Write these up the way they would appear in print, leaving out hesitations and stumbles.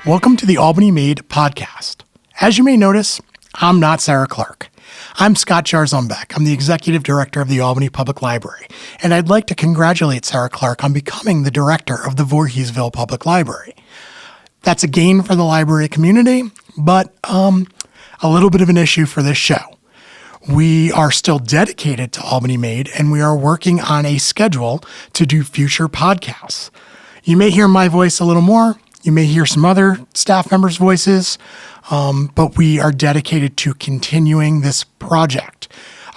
Welcome to the Albany Made podcast. As you may notice, I'm not Sarah Clark. I'm Scott Jarzumbeck. I'm the Executive Director of the Albany Public Library, and I'd like to congratulate Sarah Clark on becoming the Director of the Voorheesville Public Library. That's a gain for the library community, but a little bit of an issue for this show. We are still dedicated to Albany Made, and we are working on a schedule to do future podcasts. You may hear my voice a little more. You may hear some other staff members' voices, but we are dedicated to continuing this project,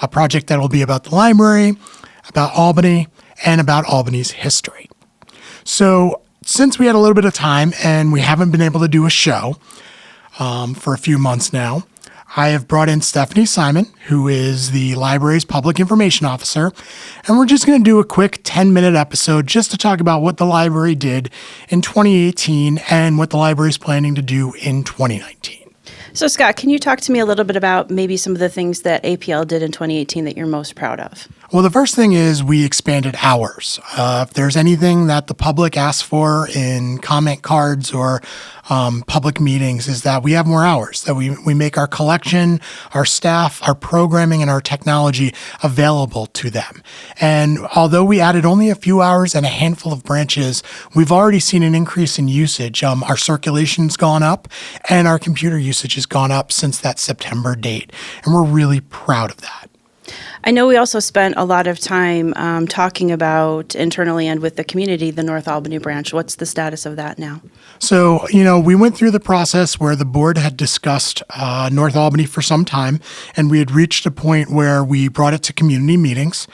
a project that will be about the library, about Albany, and about Albany's history. So since we had a little bit of time and we haven't been able to do a show for a few months now, I have brought in Stephanie Simon, who is the library's public information officer, and we're just going to do a quick 10-minute episode just to talk about what the library did in 2018 and what the library is planning to do in 2019. So, Scott, can you talk to me a little bit about maybe some of the things that APL did in 2018 that you're most proud of? Well, the first thing is we expanded hours. If there's anything that the public asks for in comment cards or public meetings, is that we have more hours, that we make our collection, our staff, our programming, and our technology available to them. And although we added only a few hours and a handful of branches, we've already seen an increase in usage. Our circulation's gone up and our computer usage has gone up since that September date. And we're really proud of that. I know we also spent a lot of time talking about internally and with the community, the North Albany branch. What's the status of that now? So, we went through the process where the board had discussed North Albany for some time, and we had reached a point where we brought it to community meetings.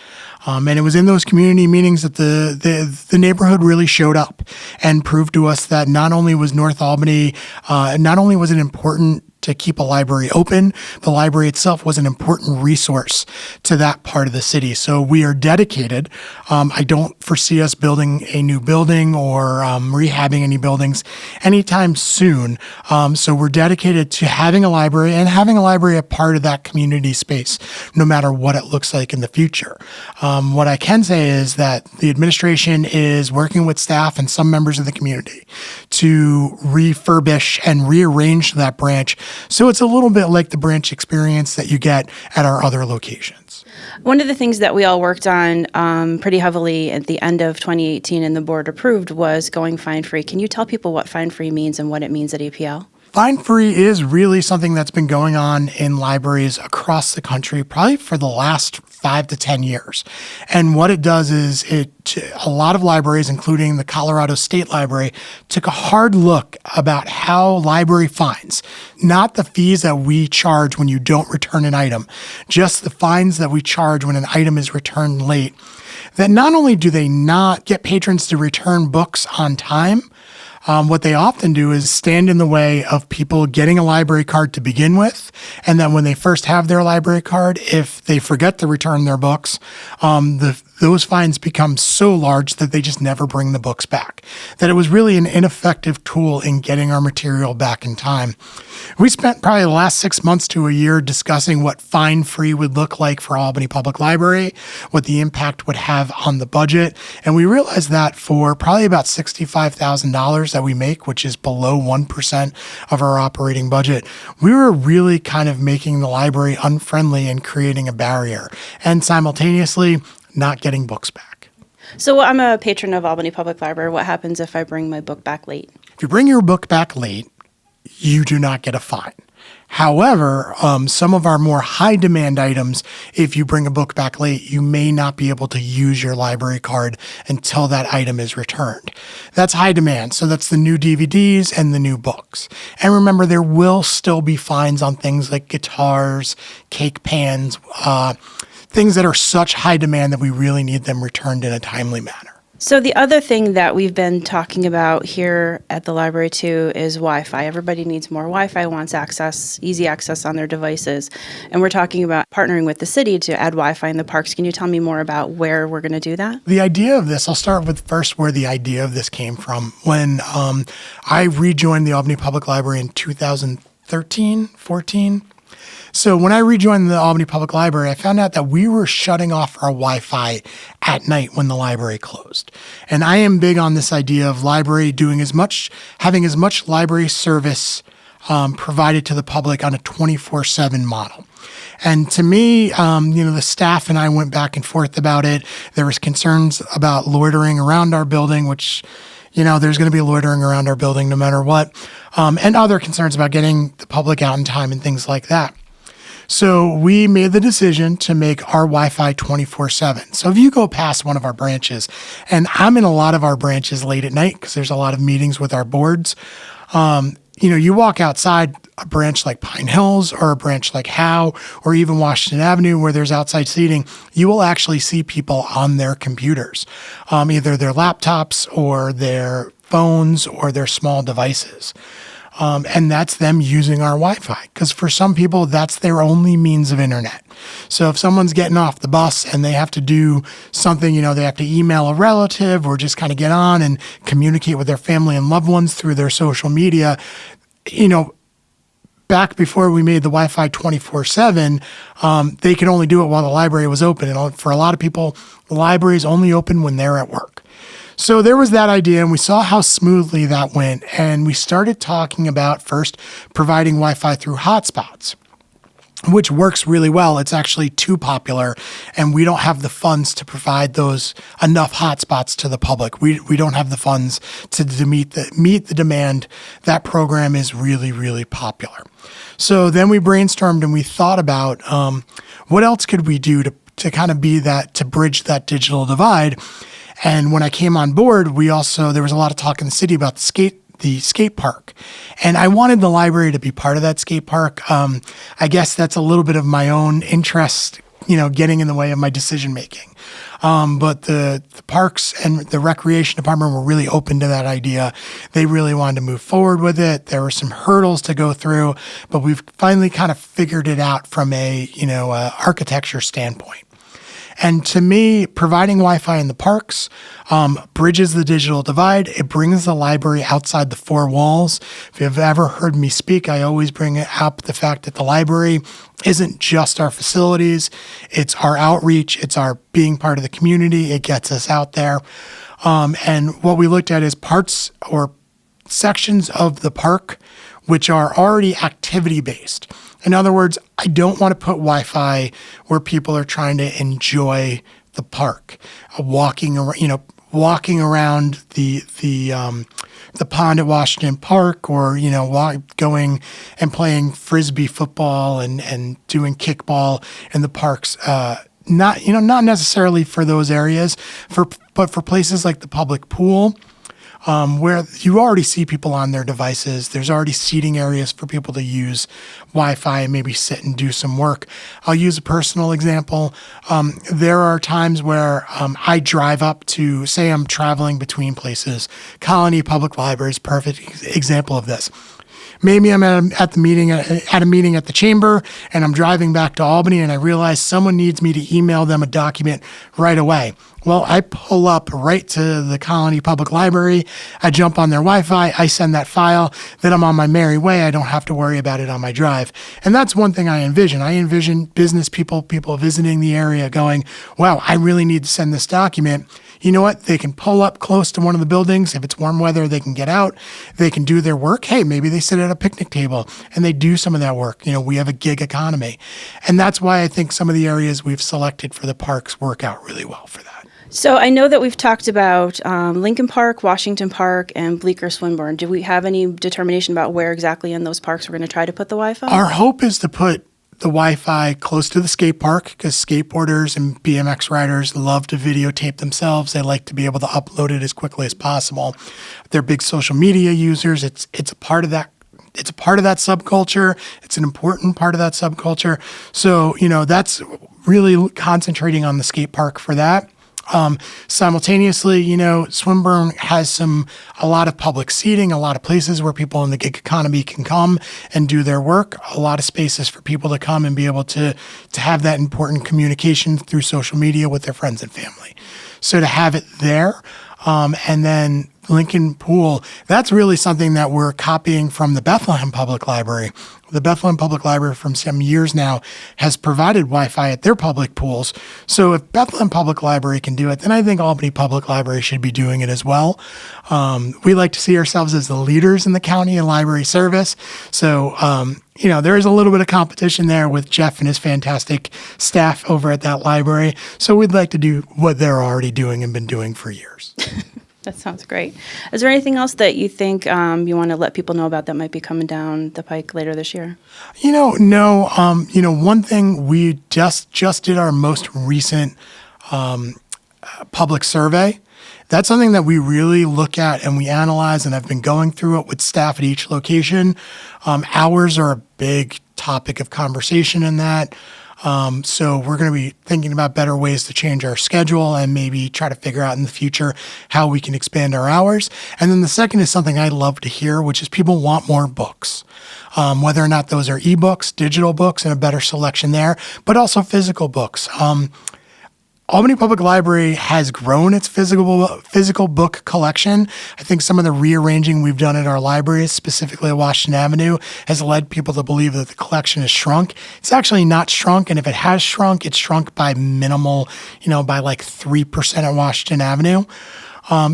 And it was in those community meetings that the neighborhood really showed up and proved to us that not only was North Albany, not only was it important to keep a library open, the library itself was an important resource to that part of the city. So we are dedicated. I don't foresee us building a new building or rehabbing any buildings anytime soon. So we're dedicated to having a library and having a library a part of that community space, no matter what it looks like in the future. What I can say is that the administration is working with staff and some members of the community to refurbish and rearrange that branch so it's a little bit like the branch experience that you get at our other locations. One of the things that we all worked on pretty heavily at the end of 2018 and the board approved was going Finefree. Can you tell people what Finefree means and what it means at APL? Finefree is really something that's been going on in libraries across the country probably for the last 5 to 10 years. And what it does is a lot of libraries, including the Colorado State Library, took a hard look about how library fines, not the fees that we charge when you don't return an item, just the fines that we charge when an item is returned late, that not only do they not get patrons to return books on time, what they often do is stand in the way of people getting a library card to begin with. And then when they first have their library card, if they forget to return their books, those fines become so large that they just never bring the books back. That it was really an ineffective tool in getting our material back in time. We spent probably the last 6 months to a year discussing what Finefree would look like for Albany Public Library, what the impact would have on the budget. And we realized that for probably about $65,000 that we make, which is below 1% of our operating budget, we were really kind of making the library unfriendly and creating a barrier. And simultaneously, not getting books back. So I'm a patron of Albany Public Library. What happens if I bring my book back late? If you bring your book back late, you do not get a fine. However, some of our more high demand items, if you bring a book back late, you may not be able to use your library card until that item is returned. That's high demand. So that's the new DVDs and the new books. And remember, there will still be fines on things like guitars, cake pans, things that are such high demand that we really need them returned in a timely manner. So the other thing that we've been talking about here at the library too is Wi-Fi. Everybody needs more Wi-Fi, wants access, easy access on their devices. And we're talking about partnering with the city to add Wi-Fi in the parks. Can you tell me more about where we're going to do that? The idea of this, I'll start with first where the idea of this came from. When I rejoined the Albany Public Library in 2013, 14, So when I rejoined the Albany Public Library, I found out that we were shutting off our Wi-Fi at night when the library closed. And I am big on this idea of library having as much library service provided to the public on a 24/7 model. And to me, the staff and I went back and forth about it. There was concerns about loitering around our building, which, there's going to be loitering around our building no matter what, and other concerns about getting the public out in time and things like that. So we made the decision to make our Wi-Fi 24/7. So if you go past one of our branches, and I'm in a lot of our branches late at night because there's a lot of meetings with our boards, you walk outside a branch like Pine Hills or a branch like Howe or even Washington Avenue where there's outside seating, you will actually see people on their computers, either their laptops or their phones or their small devices. And that's them using our Wi-Fi because for some people, that's their only means of internet. So if someone's getting off the bus and they have to do something, they have to email a relative or just kind of get on and communicate with their family and loved ones through their social media, back before we made the Wi-Fi 24/7, they could only do it while the library was open. And for a lot of people, the library is only open when they're at work. So there was that idea, and we saw how smoothly that went. And we started talking about first providing Wi-Fi through hotspots, which works really well. It's actually too popular, and we don't have the funds to provide those enough hotspots to the public. We don't have the funds to meet the demand. That program is really, really popular. So then we brainstormed and we thought about what else could we do to kind of to bridge that digital divide. And when I came on board, there was a lot of talk in the city about the skate park. And I wanted the library to be part of that skate park. I guess that's a little bit of my own interest, getting in the way of my decision making. But the parks and the recreation department were really open to that idea. They really wanted to move forward with it. There were some hurdles to go through, but we've finally kind of figured it out from a architecture standpoint. And to me, providing Wi-Fi in the parks bridges the digital divide. It brings the library outside the four walls. If you've ever heard me speak, I always bring up the fact that the library isn't just our facilities. It's our outreach. It's our being part of the community. It gets us out there. And what we looked at is parts or sections of the park which are already activity-based. In other words, I don't want to put Wi-Fi where people are trying to enjoy the park, walking around the pond at Washington Park, or going and playing frisbee football and doing kickball in the parks. Not necessarily for those areas, but for places like the public pool. Where you already see people on their devices. There's already seating areas for people to use Wi-Fi and maybe sit and do some work. I'll use a personal example. There are times where I drive up to, say I'm traveling between places. Colony Public Library is a perfect example of this. Maybe I'm at a meeting at the chamber, and I'm driving back to Albany, and I realize someone needs me to email them a document right away. Well, I pull up right to the Colony Public Library. I jump on their Wi-Fi. I send that file. Then I'm on my merry way. I don't have to worry about it on my drive. And that's one thing I envision. I envision business people visiting the area going, wow, I really need to send this document. You know what? They can pull up close to one of the buildings. If it's warm weather, they can get out. They can do their work. Hey, maybe they sit at a picnic table and they do some of that work. We have a gig economy. And that's why I think some of the areas we've selected for the parks work out really well for that. So I know that we've talked about Lincoln Park, Washington Park, and Bleecker Swinburne. Do we have any determination about where exactly in those parks we're going to try to put the Wi-Fi? Our hope is to put the Wi-Fi close to the skate park because skateboarders and BMX riders love to videotape themselves. They like to be able to upload it as quickly as possible. They're big social media users. It's a part of that. It's a part of that subculture. It's an important part of that subculture. So, that's really concentrating on the skate park for that. Simultaneously, Swinburne has a lot of public seating, a lot of places where people in the gig economy can come and do their work, a lot of spaces for people to come and be able to have that important communication through social media with their friends and family. So to have it there, and then Lincoln Pool, that's really something that we're copying from the Bethlehem Public Library. The Bethlehem Public Library from some years now has provided Wi-Fi at their public pools. So if Bethlehem Public Library can do it, then I think Albany Public Library should be doing it as well. We like to see ourselves as the leaders in the county in library service. So, there is a little bit of competition there with Jeff and his fantastic staff over at that library. So we'd like to do what they're already doing and been doing for years. That sounds great. Is there anything else that you think you want to let people know about that might be coming down the pike later this year? No. One thing we just did our most recent public survey. That's something that we really look at and we analyze, and I've been going through it with staff at each location. Hours are a big topic of conversation in that. So we're going to be thinking about better ways to change our schedule and maybe try to figure out in the future how we can expand our hours. And then the second is something I love to hear, which is people want more books. Whether or not those are ebooks, digital books, and a better selection there, but also physical books. Albany Public Library has grown its physical book collection. I think some of the rearranging we've done at our libraries, specifically at Washington Avenue, has led people to believe that the collection has shrunk. It's actually not shrunk, and if it has shrunk, it's shrunk by minimal, by like 3% at Washington Avenue.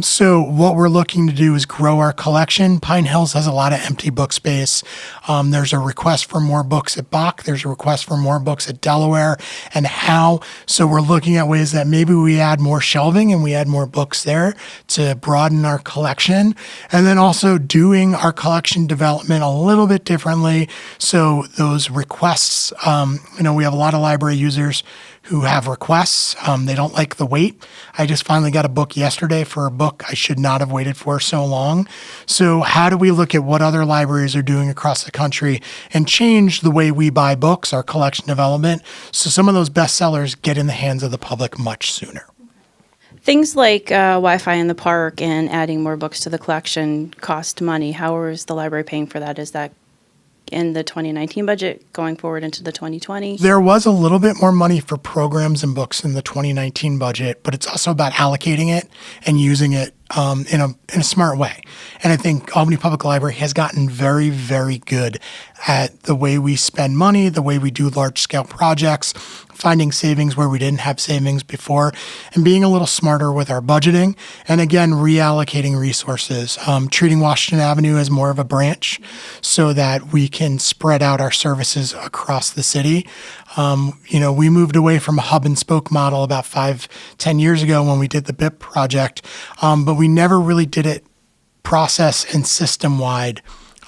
So what we're looking to do is grow our collection. Pine Hills has a lot of empty book space. There's a request for more books at Bach. There's a request for more books at Delaware and Howe. So we're looking at ways that maybe we add more shelving and we add more books there to broaden our collection. And then also doing our collection development a little bit differently. So those requests, we have a lot of library users who have requests. They don't like the wait. I just finally got a book yesterday for a book I should not have waited for so long. So how do we look at what other libraries are doing across the country and change the way we buy books, our collection development, so some of those bestsellers get in the hands of the public much sooner? Things like Wi-Fi in the park and adding more books to the collection cost money. How is the library paying for that? Is that in the 2019 budget going forward into the 2020? There was a little bit more money for programs and books in the 2019 budget, but it's also about allocating it and using it in a smart way. And I think Albany Public Library has gotten very, very good at the way we spend money, the way we do large-scale projects, finding savings where we didn't have savings before, and being a little smarter with our budgeting. And again, reallocating resources, treating Washington Avenue as more of a branch so that we can spread out our services across the city. We moved away from a hub and spoke model about 5-10 years ago when we did the BIP project, but we never really did it process and system wide.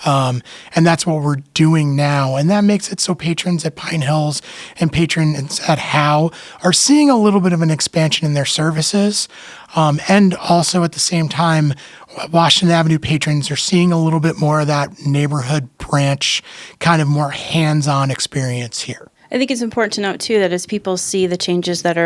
And that's what we're doing now. And that makes it so patrons at Pine Hills and patrons at Howe are seeing a little bit of an expansion in their services. And also at the same time, Washington Avenue patrons are seeing a little bit more of that neighborhood branch, kind of more hands-on experience here. I think it's important to note, too, that as people see the changes that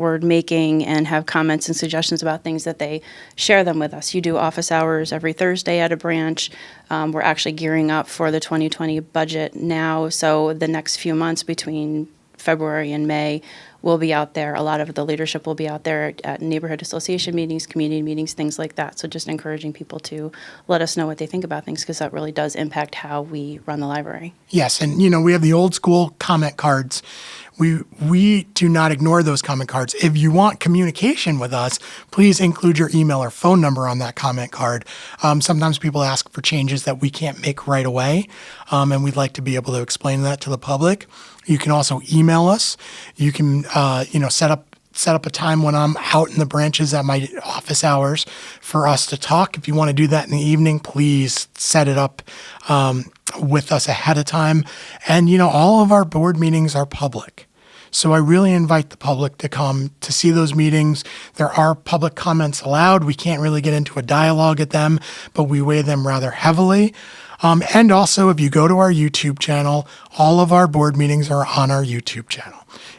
we're making and have comments and suggestions about things, that they share them with us. You do office hours every Thursday at a branch. We're actually gearing up for the 2020 budget now. So the next few months between February and May, we'll be out there. A lot of the leadership will be out there at neighborhood association meetings, community meetings, things like that. So just encouraging people to let us know what they think about things, because that really does impact how we run the library. Yes, and we have the old school comment cards. We do not ignore those comment cards. If you want communication with us, please include your email or phone number on that comment card. Sometimes people ask for changes that we can't make right away, and we'd like to be able to explain that to the public. You can also email us. You can, set up a time when I'm out in the branches at my office hours for us to talk. If you want to do that in the evening, please set it up with us ahead of time. And, all of our board meetings are public. So I really invite the public to come to see those meetings. There are public comments allowed. We can't really get into a dialogue at them, but we weigh them rather heavily. And also, if you go to our YouTube channel, all of our board meetings are on our YouTube channel.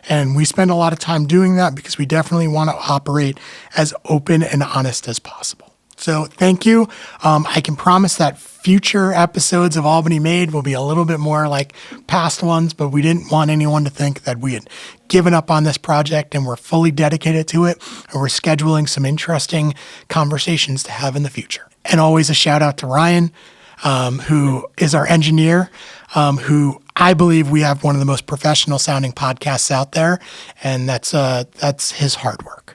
And we spend a lot of time doing that because we definitely want to operate as open and honest as possible. So thank you. I can promise that future episodes of Albany Made will be a little bit more like past ones, but we didn't want anyone to think that we had given up on this project, and we're fully dedicated to it, and we're scheduling some interesting conversations to have in the future. And always a shout out to Ryan, who is our engineer, who I believe we have one of the most professional sounding podcasts out there, and that's his hard work.